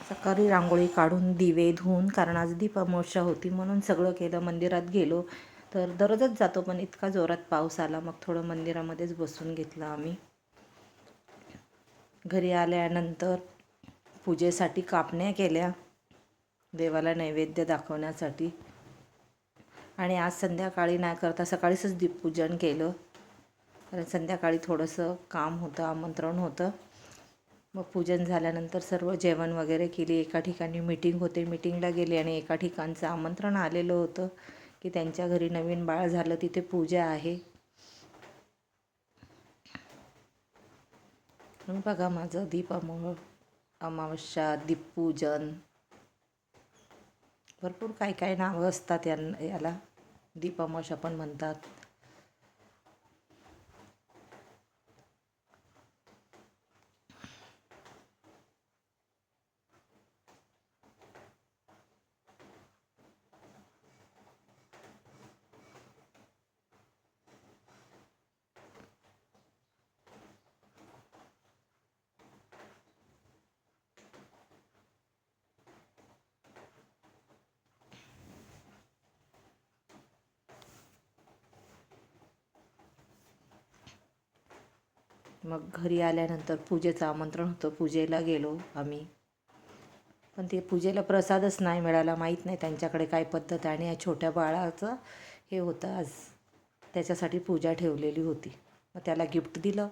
सकाळी रांगोळी काढून दिवे धुवून, कारण आज दीप अमावस्या होती म्हणून सगळं केलं. मंदिरात गेलो तर दररोजच जातो, पण इतका जोरात पाऊस आला मग थोडं मंदिरामध्येच बसून घेतलं आम्ही. घरी आल्यानंतर पूजेसाठी कापण्या केल्या देवाला नैवेद्य दाखवण्यासाठी. आणि आज संध्याकाळी नाही करता सकाळीच दीपपूजन केलं, कारण संध्याकाळी थोडंसं काम होतं, आमंत्रण होतं. मग पूजन झाल्यानंतर सर्व जेवण वगैरे केली. एका ठिकाणी मीटिंग होते, मीटिंगला गेली आणि एका ठिकाणचं आमंत्रण आलेलं होतं की त्यांच्या घरी नवीन बाळ झालं, तिथे पूजा आहे. म्हणून बघा माझं अमावस्या, दीपपूजन, भरपूर काय काय नावं असतात याला. दीप अमावस्या पण म्हणतात. मग घरी आल्यानंतर पूजेचं आमंत्रण होतं, पूजेला गेलो आम्ही. पण ते पूजेला प्रसादच नाही मिळाला, माहीत नाही त्यांच्याकडे काय पद्धत आहे. आणि या छोट्या बाळाचं हे होतं आज, त्याच्यासाठी पूजा ठेवलेली होती. मग त्याला गिफ्ट दिलं.